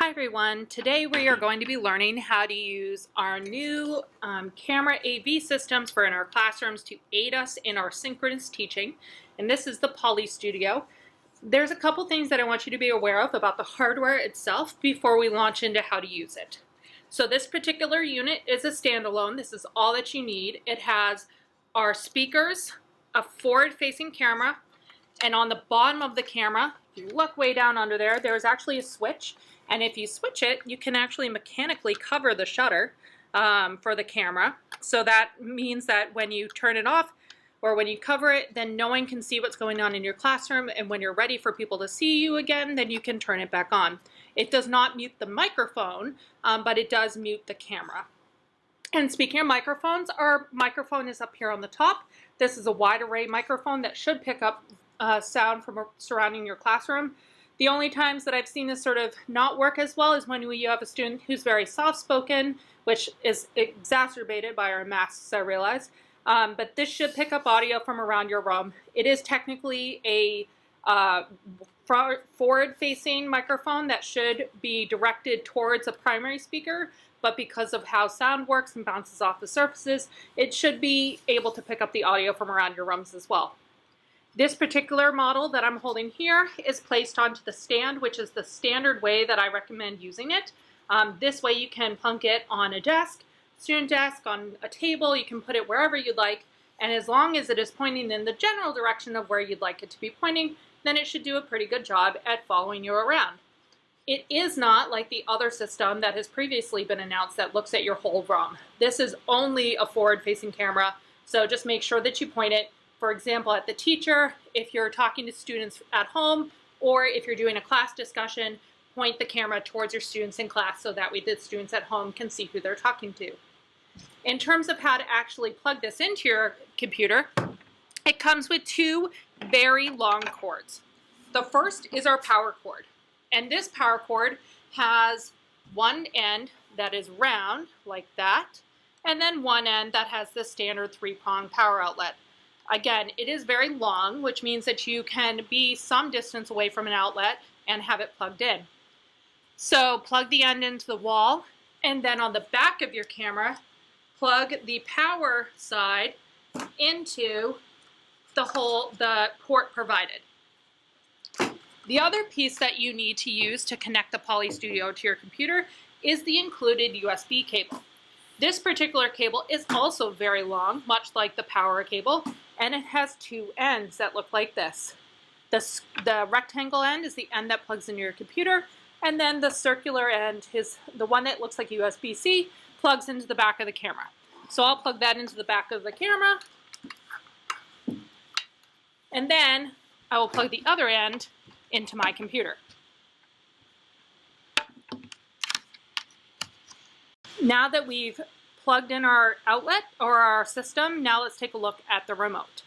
Hi everyone, today we are going to be learning how to use our new camera AV systems for in our classrooms to aid us in our synchronous teaching, and this is the Poly Studio. There's a couple things that I want you to be aware of about the hardware itself before we launch into how to use it. So this particular unit is a standalone. This is all that you need. It has our speakers, a forward-facing camera, and on the bottom of the camera, if you look way down under there, there's actually a switch. And if you switch it, you can actually mechanically cover the shutter for the camera. So that means that when you turn it off or when you cover it, then no one can see what's going on in your classroom. And when you're ready for people to see you again, then you can turn it back on. It does not mute the microphone, but it does mute the camera. And speaking of microphones, our microphone is up here on the top. This is a wide array microphone that should pick up sound from surrounding your classroom. The only times that I've seen this sort of not work as well is when you have a student who's very soft-spoken, which is exacerbated by our masks, I realize. But this should pick up audio from around your room. It is technically a forward-facing microphone that should be directed towards a primary speaker, but because of how sound works and bounces off the surfaces, it should be able to pick up the audio from around your rooms as well. This particular model that I'm holding here is placed onto the stand, which is the standard way that I recommend using it. This way you can plunk it on a desk, student desk, on a table, you can put it wherever you'd like, and as long as it is pointing in the general direction of where you'd like it to be pointing, then it should do a pretty good job at following you around. It is not like the other system that has previously been announced that looks at your whole room. This is only a forward-facing camera, so just make sure that you point it, for example, at the teacher, if you're talking to students at home, or if you're doing a class discussion, point the camera towards your students in class so that way the students at home can see who they're talking to. In terms of how to actually plug this into your computer, it comes with two very long cords. The first is our power cord, and this power cord has one end that is round like that, and then one end that has the standard 3-prong power outlet. Again, it is very long, which means that you can be some distance away from an outlet and have it plugged in. So plug the end into the wall, and then on the back of your camera, plug the power side into the port provided. The other piece that you need to use to connect the Poly Studio to your computer is the included USB cable. This particular cable is also very long, much like the power cable, and it has two ends that look like this. The rectangle end is the end that plugs into your computer, and then the circular end is the one that looks like USB-C, plugs into the back of the camera. So I'll plug that into the back of the camera, and then I will plug the other end into my computer. Now that we've plugged in our outlet or our system, now let's take a look at the remote.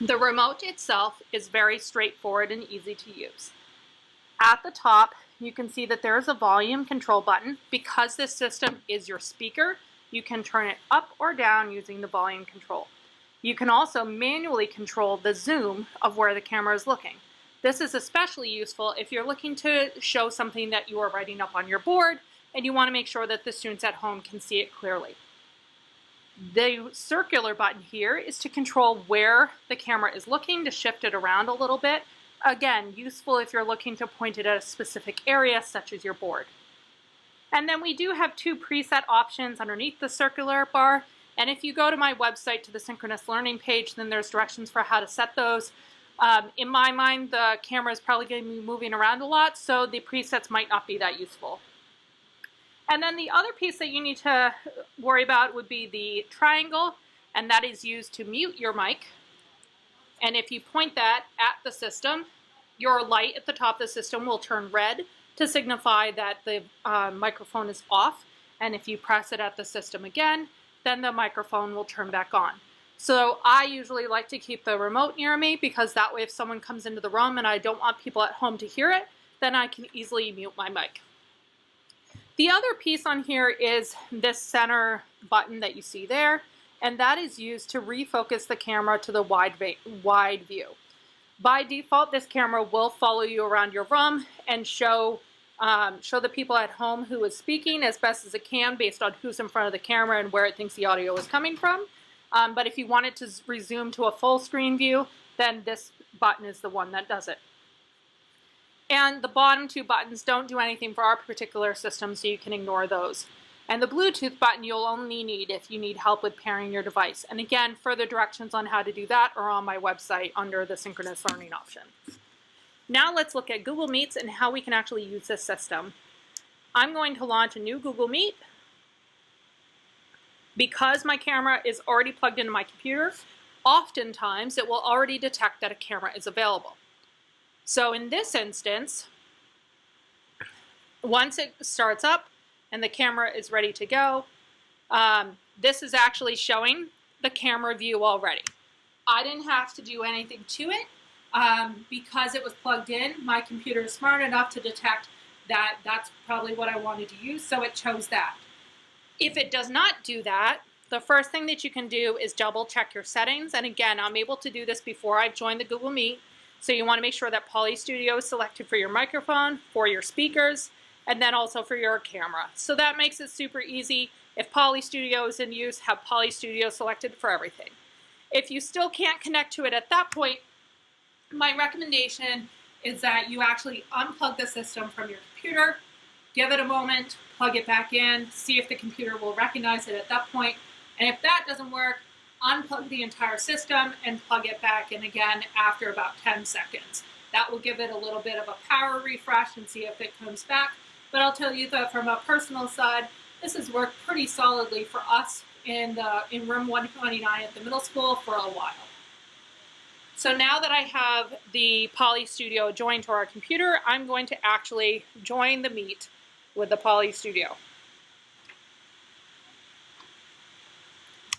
The remote itself is very straightforward and easy to use. At the top, you can see that there is a volume control button. Because this system is your speaker, you can turn it up or down using the volume control. You can also manually control the zoom of where the camera is looking. This is especially useful if you're looking to show something that you are writing up on your board and you want to make sure that the students at home can see it clearly. The circular button here is to control where the camera is looking, to shift it around a little bit. Again, useful if you're looking to point it at a specific area, such as your board. And then we do have two preset options underneath the circular bar, and if you go to my website to the Synchronous Learning page, then there's directions for how to set those. In my mind, the camera is probably going to be moving around a lot, so the presets might not be that useful. And then the other piece that you need to worry about would be the triangle, and that is used to mute your mic. And if you point that at the system, your light at the top of the system will turn red to signify that the microphone is off. And if you press it at the system again, then the microphone will turn back on. So I usually like to keep the remote near me because that way if someone comes into the room and I don't want people at home to hear it, then I can easily mute my mic. The other piece on here is this center button that you see there, and that is used to refocus the camera to the wide view. By default, this camera will follow you around your room and show show the people at home who is speaking as best as it can based on who's in front of the camera and where it thinks the audio is coming from. But if you want it to resume to a full screen view, then this button is the one that does it. And the bottom two buttons don't do anything for our particular system, so you can ignore those. And the Bluetooth button you'll only need if you need help with pairing your device. And again, further directions on how to do that are on my website under the synchronous learning option. Now let's look at Google Meets and how we can actually use this system. I'm going to launch a new Google Meet. Because my camera is already plugged into my computer, oftentimes it will already detect that a camera is available. So in this instance, once it starts up and the camera is ready to go, this is actually showing the camera view already. I didn't have to do anything to it because it was plugged in. My computer is smart enough to detect that that's probably what I wanted to use, so it chose that. If it does not do that, the first thing that you can do is double check your settings. And again, I'm able to do this before I've joined the Google Meet. So you want to make sure that Poly Studio is selected for your microphone, for your speakers, and then also for your camera. So that makes it super easy. If Poly Studio is in use, have Poly Studio selected for everything. If you still can't connect to it at that point, my recommendation is that you actually unplug the system from your computer, give it a moment, plug it back in, see if the computer will recognize it at that point. And if that doesn't work, unplug the entire system and plug it back in again after about 10 seconds. That will give it a little bit of a power refresh and see if it comes back. But I'll tell you that from a personal side, this has worked pretty solidly for us in room 129 at the middle school for a while. So now that I have the Poly Studio joined to our computer, I'm going to actually join the Meet with the Poly Studio.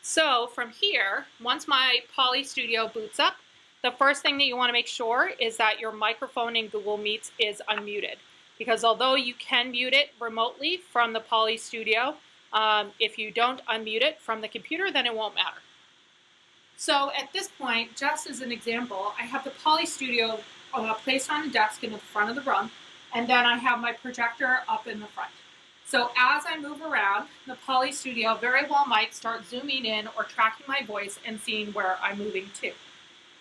So from here, once my Poly Studio boots up, the first thing that you want to make sure is that your microphone in Google Meets is unmuted. Because although you can mute it remotely from the Poly Studio, if you don't unmute it from the computer, then it won't matter. So at this point, just as an example, I have the Poly Studio placed on a desk in the front of the room, and then I have my projector up in the front. So as I move around, the Poly Studio very well might start zooming in or tracking my voice and seeing where I'm moving to.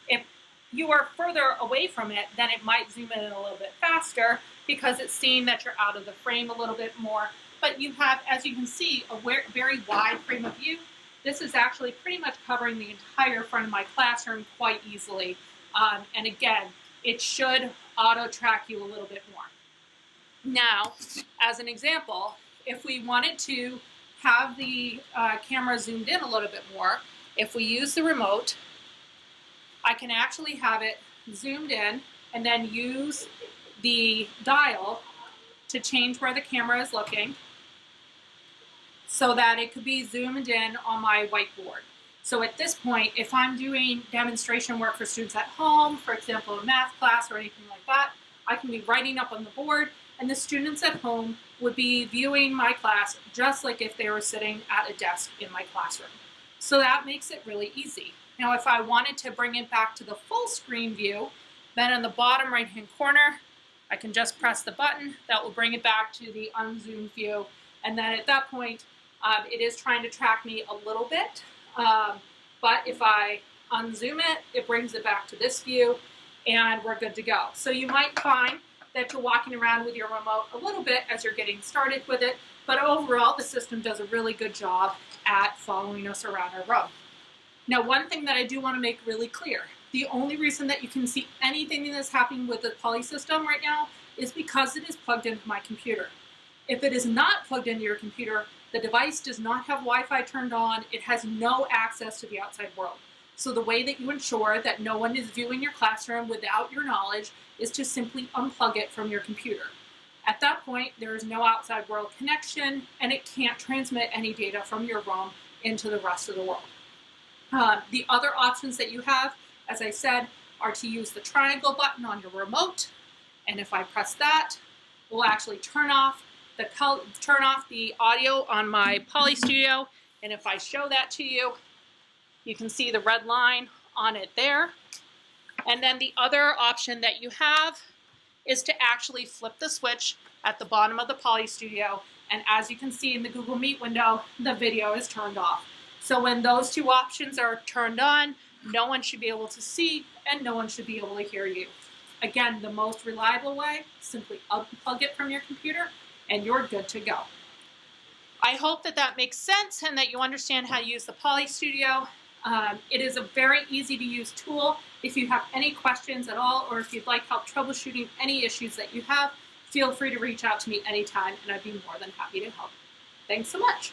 If you are further away from it, then it might zoom in a little bit faster because it's seeing that you're out of the frame a little bit more. But you have, as you can see, a very wide frame of view. This is actually pretty much covering the entire front of my classroom quite easily. And again, it should auto-track you a little bit more. Now, as an example, if we wanted to have the camera zoomed in a little bit more, if we use the remote, I can actually have it zoomed in and then use the dial to change where the camera is looking so that it could be zoomed in on my whiteboard. So at this point, if I'm doing demonstration work for students at home, for example, a math class or anything like that, I can be writing up on the board, and the students at home would be viewing my class just like if they were sitting at a desk in my classroom. So that makes it really easy. Now, if I wanted to bring it back to the full screen view, then in the bottom right-hand corner, I can just press the button. That will bring it back to the unzoomed view. And then at that point, it is trying to track me a little bit. But if I unzoom it, it brings it back to this view, and we're good to go. So you might find that you're walking around with your remote a little bit as you're getting started with it, but overall the system does a really good job at following us around our room. Now, one thing that I do want to make really clear, the only reason that you can see anything that's happening with the Poly system right now is because it is plugged into my computer. If it is not plugged into your computer, the device does not have Wi-Fi turned on, it has no access to the outside world. So the way that you ensure that no one is viewing your classroom without your knowledge is to simply unplug it from your computer. At that point, there is no outside world connection, and it can't transmit any data from your room into the rest of the world. The other options that you have, as I said, are to use the triangle button on your remote, and if I press that, it will actually turn off the audio on my Poly Studio, and if I show that to you, you can see the red line on it there. And then the other option that you have is to actually flip the switch at the bottom of the Poly Studio, and as you can see in the Google Meet window, the video is turned off. So when those two options are turned on, no one should be able to see and no one should be able to hear you. Again, the most reliable way, simply unplug it from your computer and you're good to go. I hope that that makes sense and that you understand how to use the Poly Studio. It is a very easy to use tool. If you have any questions at all, or if you'd like help troubleshooting any issues that you have, feel free to reach out to me anytime and I'd be more than happy to help. Thanks so much.